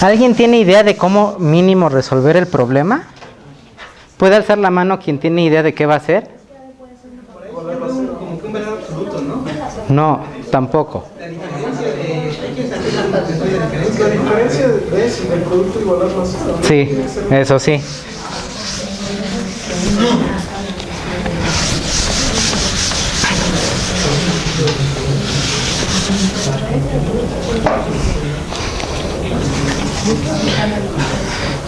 ¿Alguien tiene idea de cómo mínimo resolver el problema? ¿Puede alzar la mano quien tiene idea de qué va a hacer? Como que un valor absoluto, ¿no? No, tampoco. La diferencia de B si el producto igualar más cero. Sí, eso sí.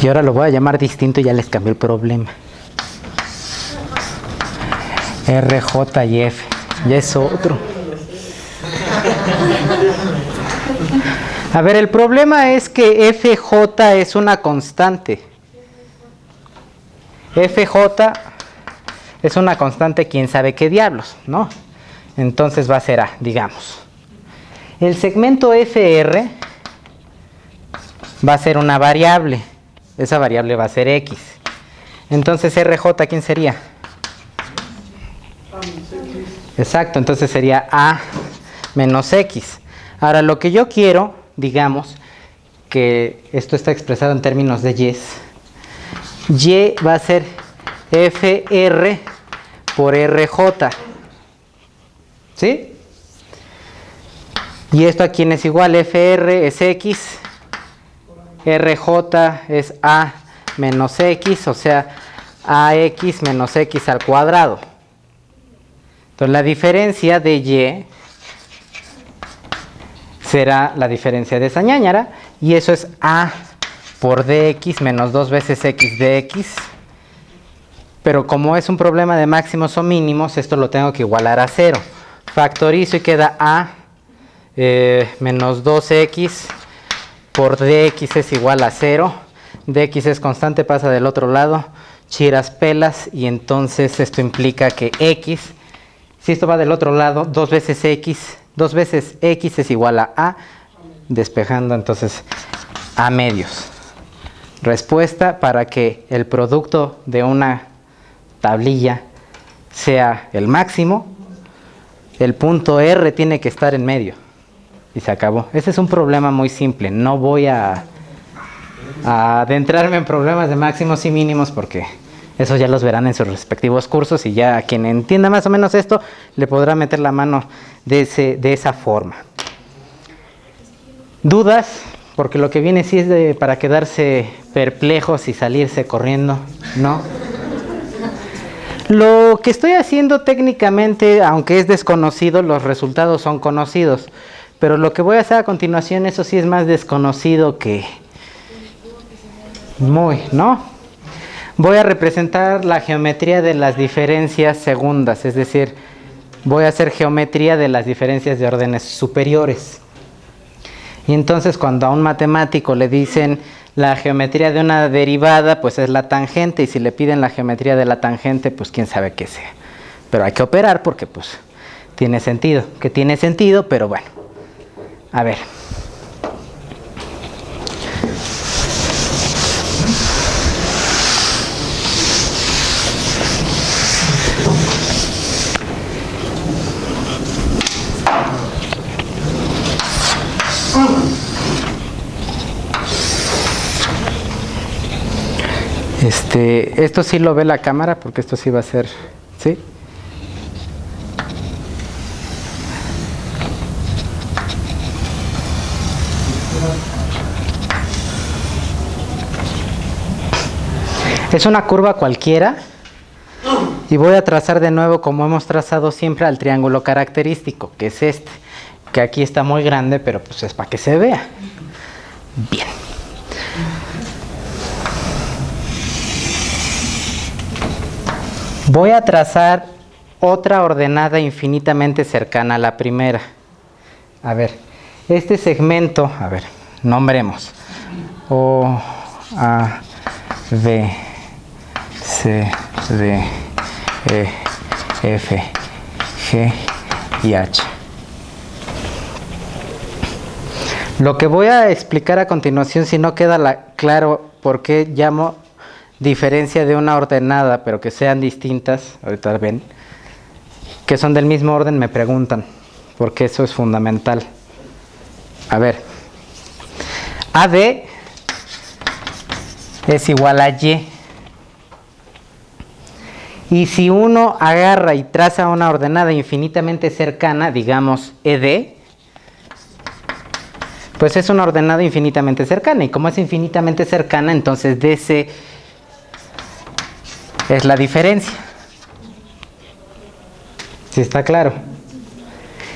Y ahora lo voy a llamar distinto y ya les cambié el problema. R, J y F. Ya es otro. A ver, el problema es que FJ es una constante. FJ es una constante, quién sabe qué diablos, ¿no? Entonces va a ser A, digamos. El segmento FR va a ser una variable. Esa variable va a ser X. Entonces RJ, ¿quién sería? Exacto, entonces sería A menos X. Ahora, lo que yo quiero, digamos, que esto está expresado en términos de Y. Y va a ser FR por RJ. ¿Sí? Y esto a quién es igual, FR es X, RJ es A menos X, o sea, AX menos X al cuadrado. Entonces la diferencia de Y será la diferencia de esa ñáñara, y eso es A por DX menos 2 veces X dx. Pero como es un problema de máximos o mínimos, esto lo tengo que igualar a 0. Factorizo y queda A menos 2X por DX es igual a 0. DX es constante, pasa del otro lado, chiras pelas, y entonces esto implica que X, si esto va del otro lado, 2 veces X es igual a A, despejando entonces A medios. Respuesta: para que el producto de una tablilla sea el máximo, el punto R tiene que estar en medio. Y se acabó. Ese es un problema muy simple. No voy a adentrarme en problemas de máximos y mínimos porque eso ya los verán en sus respectivos cursos, y ya quien entienda más o menos esto le podrá meter la mano de esa forma. ¿Dudas? Porque lo que viene sí es para quedarse perplejos y salirse corriendo, ¿no? Lo que estoy haciendo técnicamente, aunque es desconocido, los resultados son conocidos. Pero lo que voy a hacer a continuación, eso sí es más desconocido que muy, ¿no? Voy a representar la geometría de las diferencias segundas, es decir, voy a hacer geometría de las diferencias de órdenes superiores. Y entonces cuando a un matemático le dicen la geometría de una derivada, pues es la tangente, y si le piden la geometría de la tangente, pues quién sabe qué sea. Pero hay que operar porque pues tiene sentido, que tiene sentido, pero bueno. A ver. Esto sí lo ve la cámara, porque esto sí va a ser, ¿sí? Es una curva cualquiera, y voy a trazar de nuevo como hemos trazado siempre al triángulo característico, que es este, que aquí está muy grande, pero pues es para que se vea. Bien. Voy a trazar otra ordenada infinitamente cercana a la primera. A ver, este segmento, a ver, nombremos. O, A, B, C, D, E, F, G y H. Lo que voy a explicar a continuación, si no queda claro por qué llamo diferencia de una ordenada, pero que sean distintas, ahorita ven, que son del mismo orden, me preguntan, porque eso es fundamental. A ver, AD es igual a Y. Y si uno agarra y traza una ordenada infinitamente cercana, digamos ED, pues es una ordenada infinitamente cercana. Y como es infinitamente cercana, entonces DC es la diferencia. ¿Sí está claro?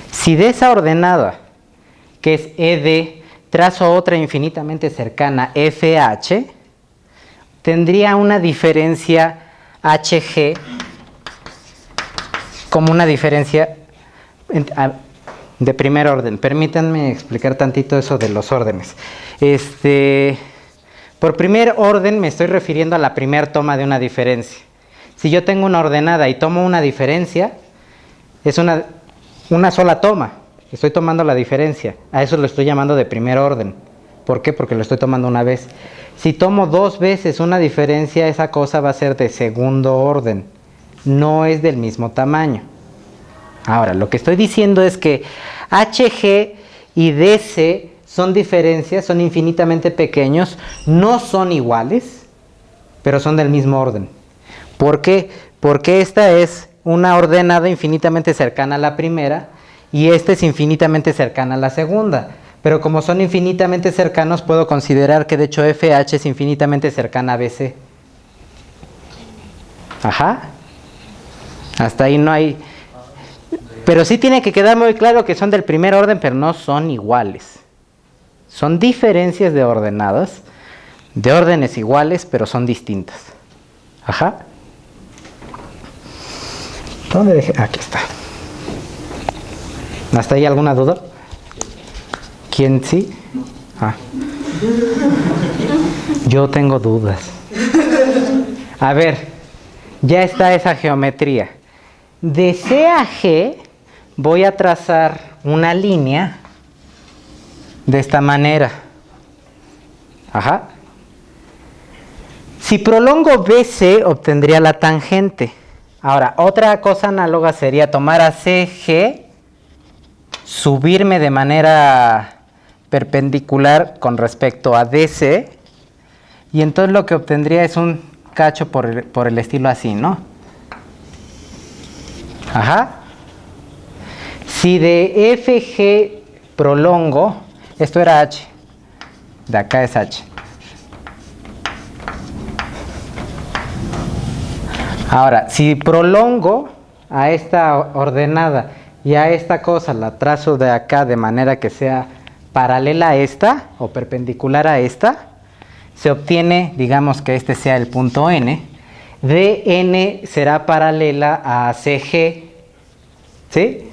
Si de esa ordenada, que es ED, trazo otra infinitamente cercana, FH, tendría una diferencia HG como una diferencia de primer orden. Permítanme explicar tantito eso de los órdenes. Por primer orden me estoy refiriendo a la primer toma de una diferencia. Si yo tengo una ordenada y tomo una diferencia, es una sola toma. Estoy tomando la diferencia. A eso lo estoy llamando de primer orden. ¿Por qué? Porque lo estoy tomando una vez. Si tomo dos veces una diferencia, esa cosa va a ser de segundo orden. No es del mismo tamaño. Ahora, lo que estoy diciendo es que HG y DC son diferencias, son infinitamente pequeños, no son iguales, pero son del mismo orden. ¿Por qué? Porque esta es una ordenada infinitamente cercana a la primera y esta es infinitamente cercana a la segunda. Pero como son infinitamente cercanos, puedo considerar que de hecho FH es infinitamente cercana a BC. Ajá. Hasta ahí no hay... Pero sí tiene que quedar muy claro que son del primer orden, pero no son iguales. Son diferencias de ordenadas, de órdenes iguales, pero son distintas. Ajá. ¿Dónde dejé? Aquí está. ¿Hasta ahí alguna duda? ¿Quién sí? Ah. Yo tengo dudas. A ver, ya está esa geometría. De C a G voy a trazar una línea de esta manera. Ajá. Si prolongo BC, obtendría la tangente. Ahora, otra cosa análoga sería tomar a CG, subirme de manera perpendicular con respecto a DC, y entonces lo que obtendría es un cacho por el estilo así, ¿no? Ajá. Si de FG prolongo, esto era H, de acá es H. Ahora, si prolongo a esta ordenada y a esta cosa la trazo de acá de manera que sea paralela a esta o perpendicular a esta, se obtiene, digamos que este sea el punto N, DN será paralela a CG, ¿sí?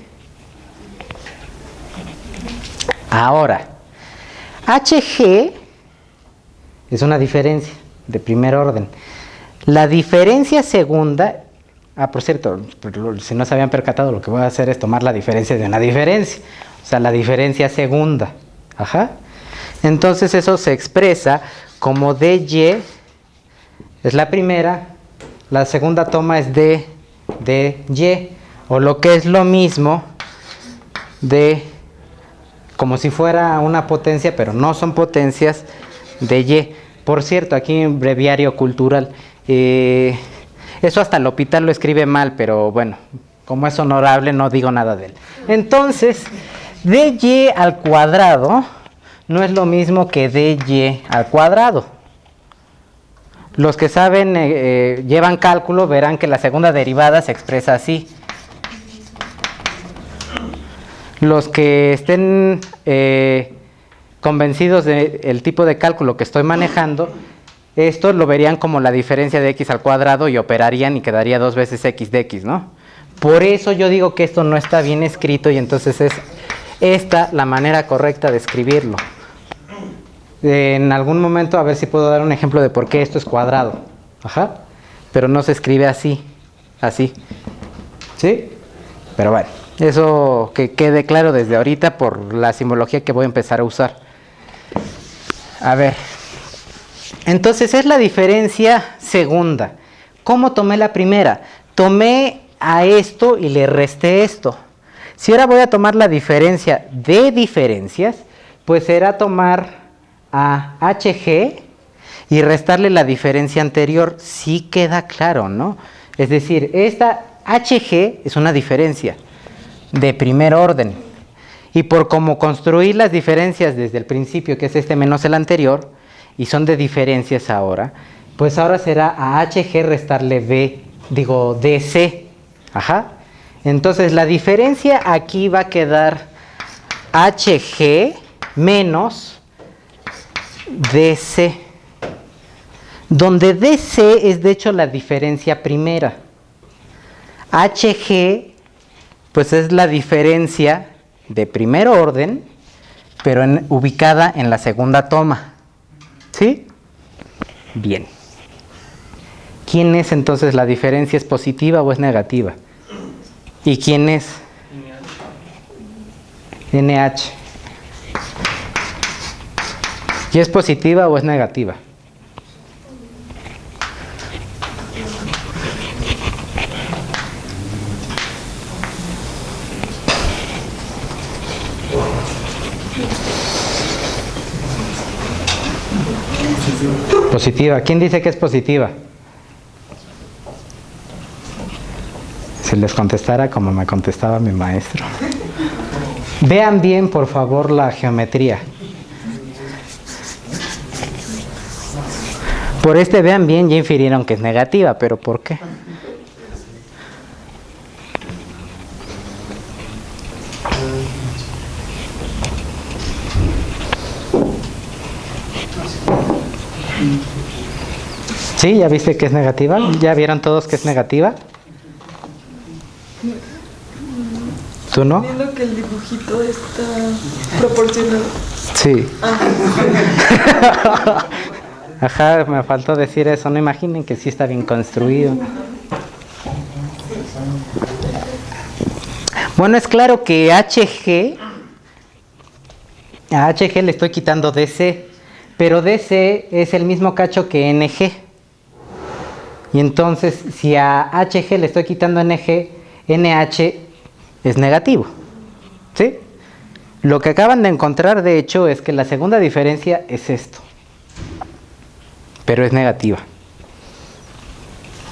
Ahora, HG es una diferencia de primer orden. La diferencia segunda, por cierto, si no se habían percatado, lo que voy a hacer es tomar la diferencia de una diferencia, o sea, la diferencia segunda. Ajá. Entonces eso se expresa como DY es la primera, la segunda toma es DY, o lo que es lo mismo de, como si fuera una potencia, pero no son potencias, DY. Por cierto, aquí en breviario cultural, eso hasta L'Hopital lo escribe mal, pero bueno, como es honorable no digo nada de él. Entonces, DY al cuadrado no es lo mismo que DY al cuadrado. Los que saben, llevan cálculo, verán que la segunda derivada se expresa así. Los que estén convencidos del tipo de cálculo que estoy manejando, esto lo verían como la diferencia de x al cuadrado y operarían y quedaría 2 veces x de x, ¿no? Por eso yo digo que esto no está bien escrito y entonces es esta la manera correcta de escribirlo. En algún momento a ver si puedo dar un ejemplo de por qué esto es cuadrado. Ajá. Pero no se escribe así. Así. ¿Sí? Pero bueno, eso que quede claro desde ahorita por la simbología que voy a empezar a usar. A ver. Entonces es la diferencia segunda. ¿Cómo tomé la primera? Tomé a esto y le resté esto. Si ahora voy a tomar la diferencia de diferencias, pues será tomar a HG y restarle la diferencia anterior. Sí queda claro, ¿no? Es decir, esta HG es una diferencia de primer orden. Y por como construir las diferencias desde el principio, que es este menos el anterior, y son de diferencias ahora, pues ahora será a HG restarle DC. Ajá. Entonces la diferencia aquí va a quedar HG menos DC, donde DC es de hecho la diferencia primera. HG pues es la diferencia de primer orden, pero ubicada en la segunda toma. ¿Sí? Bien. ¿Quién es entonces la diferencia? ¿Es positiva o es negativa? ¿Y quién es? NH. ¿Y es positiva o es negativa? Positiva. ¿Quién dice que es positiva? Si les contestara como me contestaba mi maestro. Vean bien, por favor, la geometría. Por vean bien, ya infirieron que es negativa, pero ¿por qué? ¿Sí? ¿Ya viste que es negativa? ¿Ya vieron todos que es negativa? ¿Tú no? Viendo que el dibujito está proporcionado. Sí. Ajá, me faltó decir eso. No imaginen que sí está bien construido. Bueno, es claro que a HG le estoy quitando DC, pero DC es el mismo cacho que NG. Y entonces, si a HG le estoy quitando NG, NH es negativo. ¿Sí? Lo que acaban de encontrar, de hecho, es que la segunda diferencia es esto. Pero es negativa.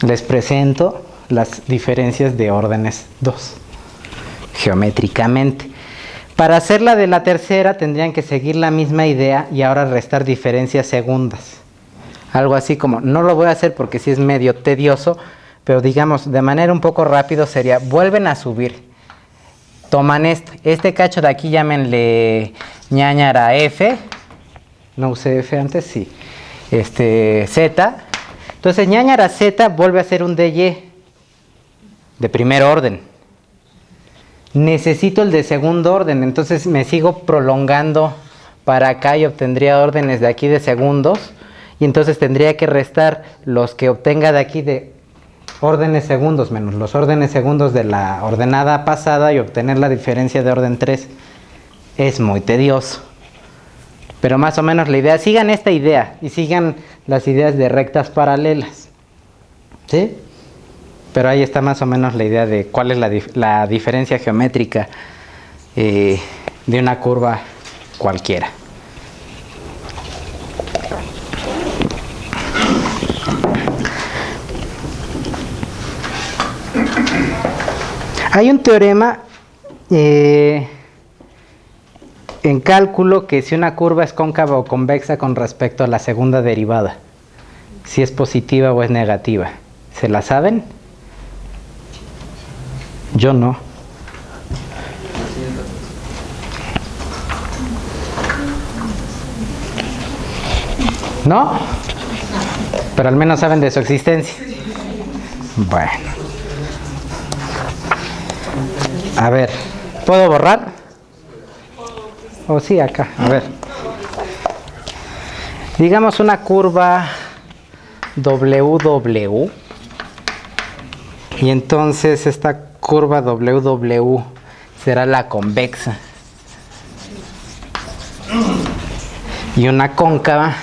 Les presento las diferencias de órdenes 2, geométricamente. Para hacer la de la tercera tendrían que seguir la misma idea y ahora restar diferencias segundas. Algo así como, no lo voy a hacer porque sí es medio tedioso, pero digamos, de manera un poco rápido sería, vuelven a subir. Toman este cacho de aquí, llámenle ñañara F. No usé F antes, sí. Z. Entonces ñañara Z vuelve a ser un DY de primer orden. Necesito el de segundo orden, entonces me sigo prolongando para acá y obtendría órdenes de aquí de segundos. Y entonces tendría que restar los que obtenga de aquí de órdenes segundos menos los órdenes segundos de la ordenada pasada y obtener la diferencia de orden 3. Es muy tedioso. Pero más o menos la idea, sigan esta idea y sigan las ideas de rectas paralelas. ¿Sí? Pero ahí está más o menos la idea de cuál es la diferencia geométrica de una curva cualquiera. Hay un teorema en cálculo que si una curva es cóncava o convexa con respecto a la segunda derivada, si es positiva o es negativa. ¿Se la saben? Yo no. ¿No? Pero al menos saben de su existencia. Bueno. A ver, ¿puedo borrar? Oh, sí, acá, a ver. Digamos una curva WW. Y entonces esta curva WW será la convexa. Y una cóncava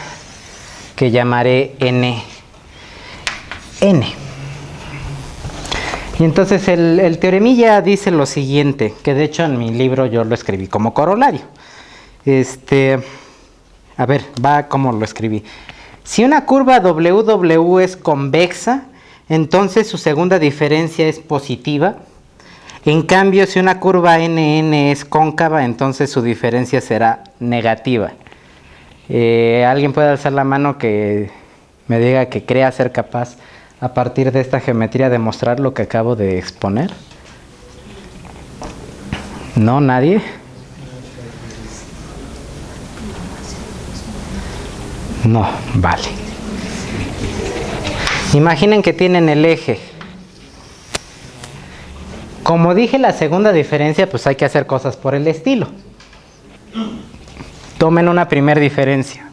que llamaré N. Y entonces el teoremilla dice lo siguiente, que de hecho en mi libro yo lo escribí como corolario. A ver, va como lo escribí. Si una curva WW es convexa, entonces su segunda diferencia es positiva. En cambio, si una curva NN es cóncava, entonces su diferencia será negativa. ¿Alguien puede alzar la mano que me diga que crea ser capaz a partir de esta geometría de mostrar lo que acabo de exponer? ¿No? ¿Nadie? No, vale. Imaginen que tienen el eje. Como dije, la segunda diferencia, pues hay que hacer cosas por el estilo. Tomen una primera diferencia.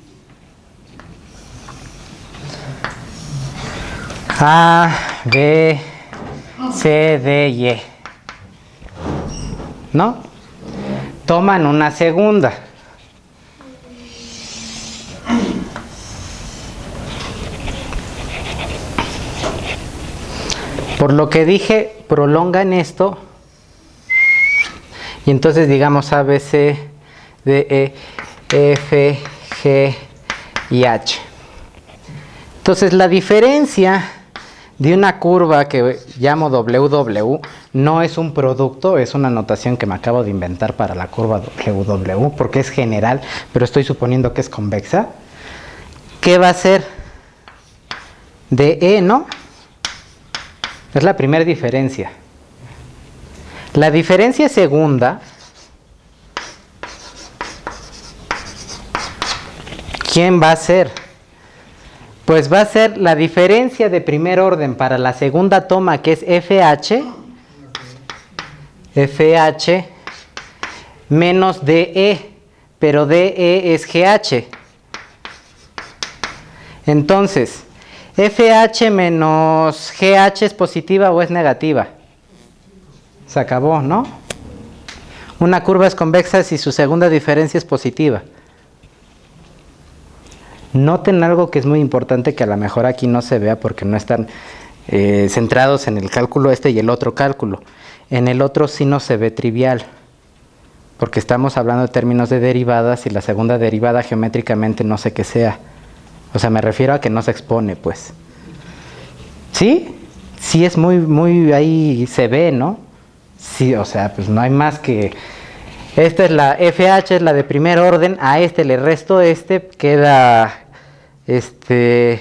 A, B, C, D, Y. ¿No? Toman una segunda. Por lo que dije, prolongan esto. Y entonces digamos A, B, C, D, E, F, G y H. Entonces la diferencia de una curva que llamo WW no es un producto, es una notación que me acabo de inventar para la curva WW porque es general, pero estoy suponiendo que es convexa. ¿Qué va a ser? DE, ¿no? Es la primera diferencia. La diferencia segunda, ¿quién va a ser? Pues va a ser la diferencia de primer orden para la segunda toma, que es FH menos DE, pero DE es GH. Entonces, FH menos GH es positiva o es negativa. Se acabó, ¿no? Una curva es convexa si su segunda diferencia es positiva. Noten algo que es muy importante que a lo mejor aquí no se vea porque no están centrados en el cálculo este y el otro cálculo. En el otro sí no se ve trivial, porque estamos hablando de términos de derivadas y la segunda derivada geométricamente no sé qué sea. O sea, me refiero a que no se expone, pues. ¿Sí? Sí es muy ahí se ve, ¿no? Sí, o sea, pues no hay más que... Esta es la FH, es la de primer orden, a este le resto queda... ¿qué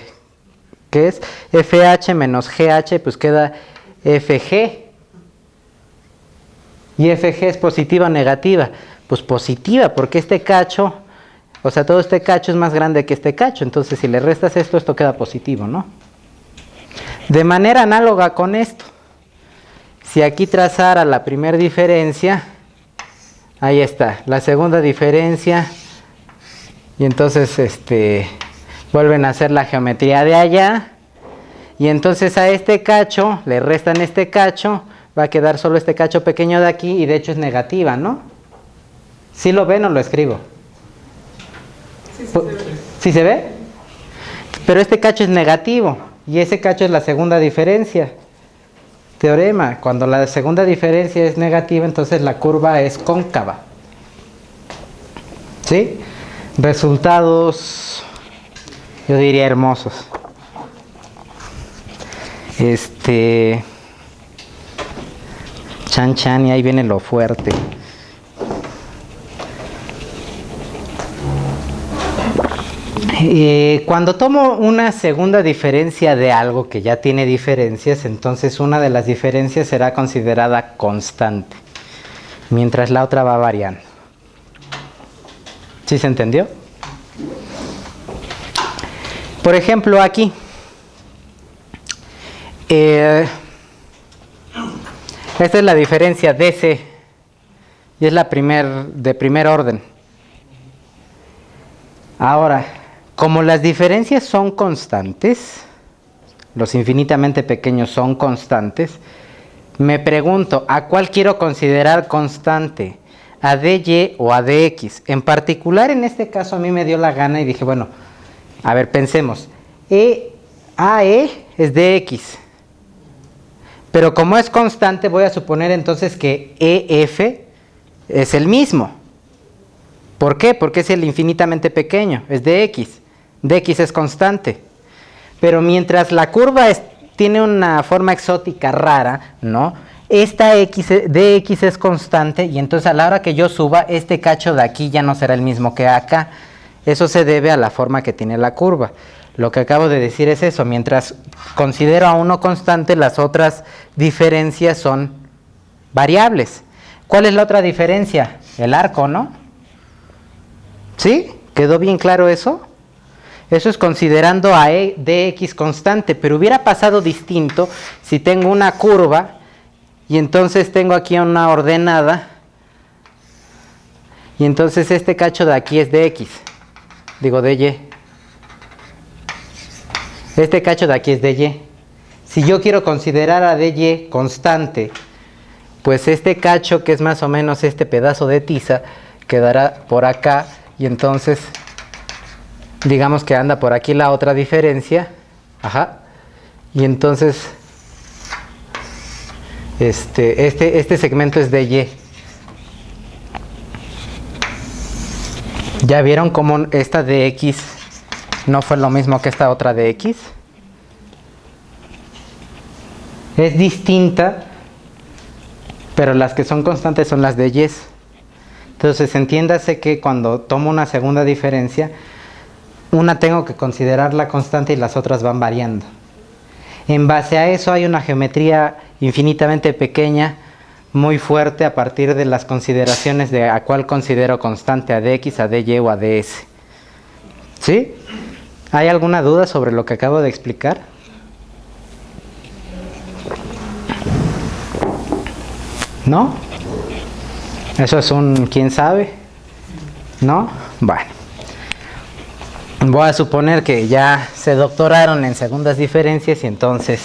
es? FH menos GH, pues queda FG. ¿Y FG es positiva o negativa? Pues positiva, porque este cacho, o sea, todo este cacho es más grande que este cacho, entonces si le restas esto queda positivo, ¿no? De manera análoga con esto, si aquí trazara la primera diferencia, ahí está, la segunda diferencia, y entonces vuelven a hacer la geometría de allá, y entonces a este cacho le restan este cacho, va a quedar solo este cacho pequeño de aquí, y de hecho es negativa, ¿no? ¿Sí lo ven o lo escribo? Sí, sí se ve. ¿Sí se ve? Pero este cacho es negativo, y ese cacho es la segunda diferencia. Teorema, cuando la segunda diferencia es negativa, entonces la curva es cóncava. ¿Sí? Resultados, yo diría hermosos. Chan chan, y ahí viene lo fuerte. Cuando tomo una segunda diferencia de algo que ya tiene diferencias, entonces una de las diferencias será considerada constante, mientras la otra va variando. ¿Sí se entendió? Por ejemplo, aquí. Esta es la diferencia DC, y es la de primer orden. Ahora, como las diferencias son constantes, los infinitamente pequeños son constantes, me pregunto, ¿a cuál quiero considerar constante? ¿A dy o a dx? En particular, en este caso, a mí me dio la gana y dije, bueno, a ver, pensemos. AE es dx. Pero como es constante, voy a suponer entonces que EF es el mismo. ¿Por qué? Porque es el infinitamente pequeño, es dx. Dx es constante. Pero mientras la curva tiene una forma exótica rara, ¿no? Esta dx es constante y entonces a la hora que yo suba, este cacho de aquí ya no será el mismo que acá. Eso se debe a la forma que tiene la curva. Lo que acabo de decir es eso, mientras considero a uno constante, las otras diferencias son variables. ¿Cuál es la otra diferencia? El arco, ¿no? ¿Sí? ¿Quedó bien claro eso? Eso es considerando a dx constante, pero hubiera pasado distinto si tengo una curva y entonces tengo aquí una ordenada y entonces este cacho de aquí es dy. Este cacho de aquí es dy. Si yo quiero considerar a dy constante, pues este cacho, que es más o menos este pedazo de tiza, quedará por acá y entonces digamos que anda por aquí la otra diferencia. Ajá. Y entonces este segmento es dy. ¿Ya vieron cómo esta dx no fue lo mismo que esta otra dx? Es distinta, pero las que son constantes son las dy's. Entonces entiéndase que cuando tomo una segunda diferencia, una tengo que considerarla constante y las otras van variando. En base a eso hay una geometría infinitamente pequeña, muy fuerte a partir de las consideraciones de a cuál considero constante, a dx, a dy o a ds. ¿Sí? ¿Hay alguna duda sobre lo que acabo de explicar? ¿No? Eso es un quién sabe, ¿no? Bueno. Voy a suponer que ya se doctoraron en segundas diferencias y entonces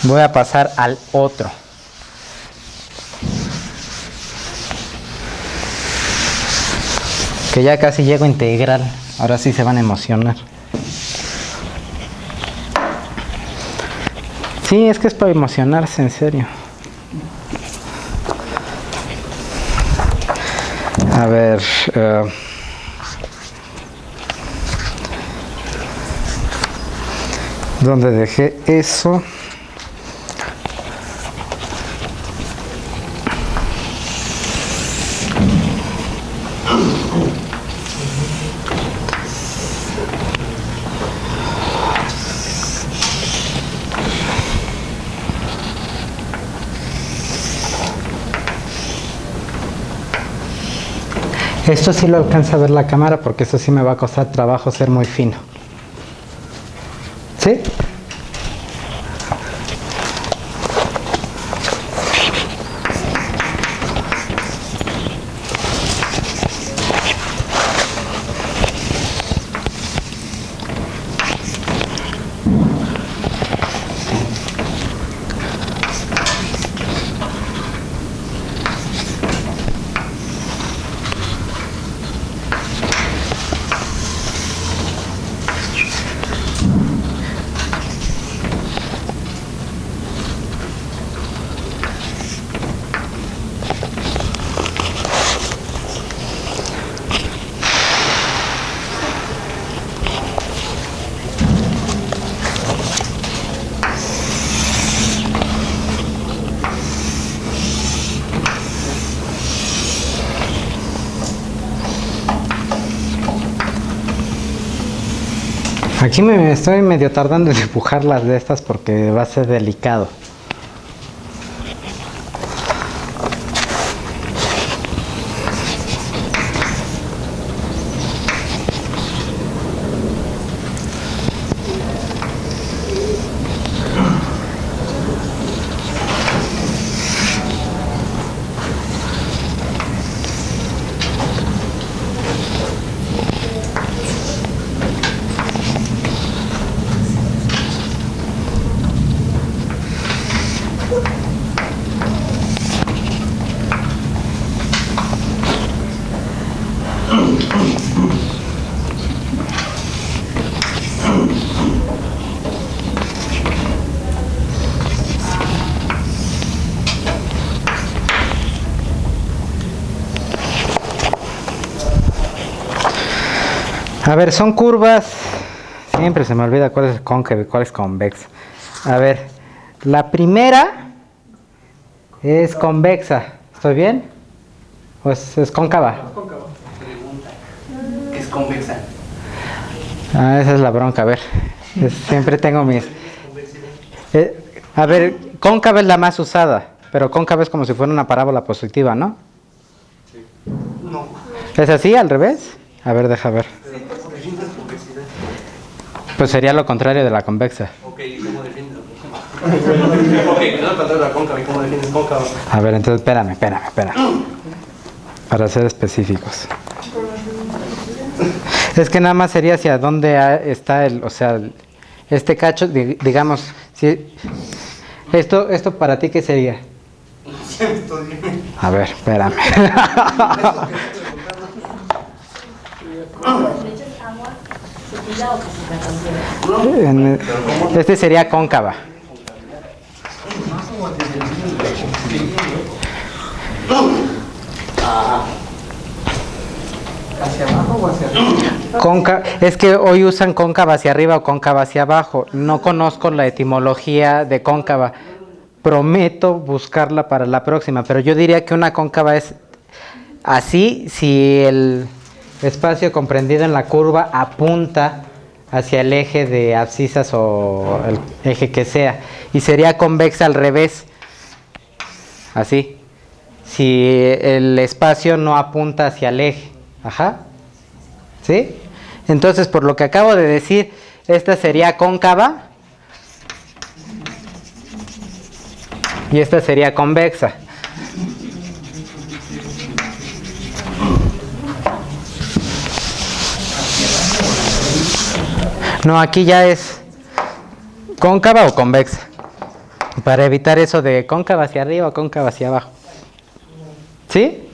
voy a pasar al otro. Que ya casi llego a integral. Ahora sí se van a emocionar. Sí, es que es para emocionarse, en serio. A ver... ¿dónde dejé eso? Esto sí lo alcanza a ver la cámara porque eso sí me va a costar trabajo ser muy fino. ¿Sí? Aquí me estoy medio tardando en dibujar las de estas porque va a ser delicado. A ver, son curvas. Siempre se me olvida cuál es cóncava y cuál es convexa. A ver, la primera es convexa. ¿Estoy bien? ¿O es cóncava? Es convexa. Ah, esa es la bronca. A ver, siempre tengo mis... a ver, cóncava es la más usada, pero cóncava es como si fuera una parábola positiva, ¿no? No. ¿Es así, al revés? A ver, deja ver. Pues sería lo contrario de la convexa. Ok, ¿cómo defiendes? Ok, no es contrario de la cóncava. ¿Y cómo defiendes cóncava? A ver, entonces espérame. Para ser específicos. Es que nada más sería hacia dónde está o sea, este cacho, digamos, si esto para ti, ¿qué sería? A ver, espérame. Este sería cóncava. ¿Hacia abajo o hacia arriba? Es que hoy usan cóncava hacia arriba o cóncava hacia abajo. No conozco la etimología de cóncava. Prometo buscarla para la próxima, pero yo diría que una cóncava es así si el espacio comprendido en la curva apunta hacia el eje de abscisas o el eje que sea, y sería convexa al revés, así, si el espacio no apunta hacia el eje. Ajá. ¿Sí? Entonces, por lo que acabo de decir, esta sería cóncava y esta sería convexa. No, aquí ya es cóncava o convexa. Para evitar eso de cóncava hacia arriba o cóncava hacia abajo. ¿Sí?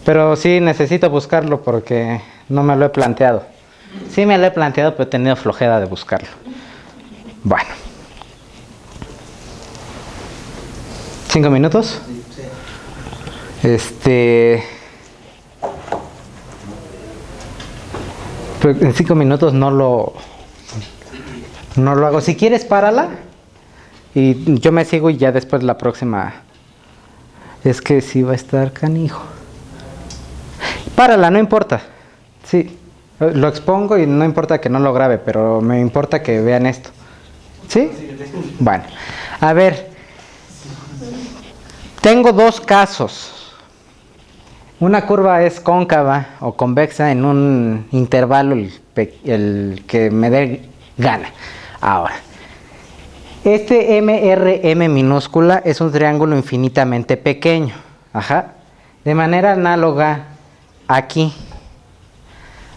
Pero sí necesito buscarlo porque no me lo he planteado. Sí me lo he planteado, pero he tenido flojera de buscarlo. Bueno. 5 minutos. Pero en 5 minutos no lo hago. Si quieres, párala y yo me sigo y ya después la próxima. Es que sí va a estar canijo. Párala, no importa. Sí, lo expongo y no importa que no lo grabe, pero me importa que vean esto. ¿Sí? Bueno, a ver. Tengo dos casos. Una curva es cóncava o convexa en un intervalo el que me dé gana. Ahora, este MRM minúscula es un triángulo infinitamente pequeño. Ajá. De manera análoga aquí.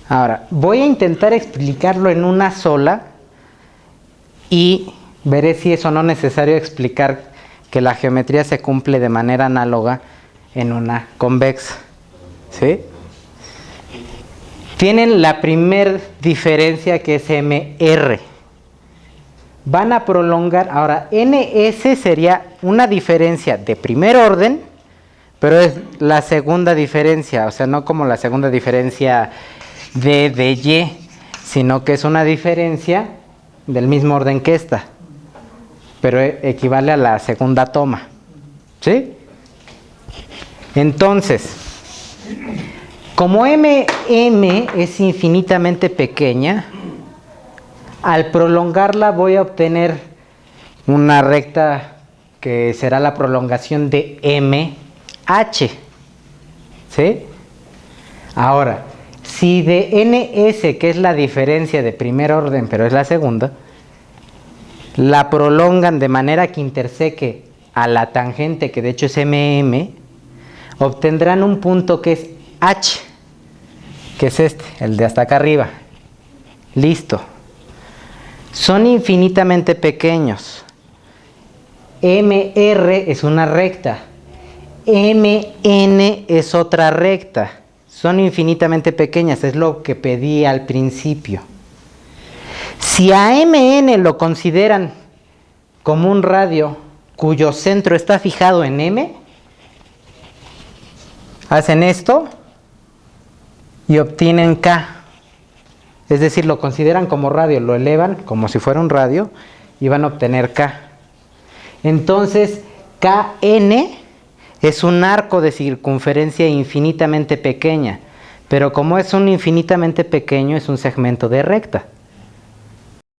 Ahora, voy a intentar explicarlo en una sola y veré si es o no necesario explicar que la geometría se cumple de manera análoga en una convexa. ¿Sí? Tienen la primer diferencia que es MR. Van a prolongar, ahora NS sería una diferencia de primer orden, pero es la segunda diferencia, o sea, no como la segunda diferencia de Y, sino que es una diferencia del mismo orden que esta, pero equivale a la segunda toma. ¿Sí? Entonces, como MM es infinitamente pequeña, al prolongarla voy a obtener una recta que será la prolongación de MH. ¿Sí? Ahora, si de NS, que es la diferencia de primer orden, pero es la segunda, la prolongan de manera que interseque a la tangente, que de hecho es MM, obtendrán un punto que es H, que es este, el de hasta acá arriba. Listo. Son infinitamente pequeños. MR es una recta. MN es otra recta. Son infinitamente pequeñas, es lo que pedí al principio. Si a MN lo consideran como un radio cuyo centro está fijado en M, hacen esto y obtienen K. Es decir, lo consideran como radio, lo elevan como si fuera un radio y van a obtener K. Entonces, Kn es un arco de circunferencia infinitamente pequeña, pero como es un infinitamente pequeño, es un segmento de recta.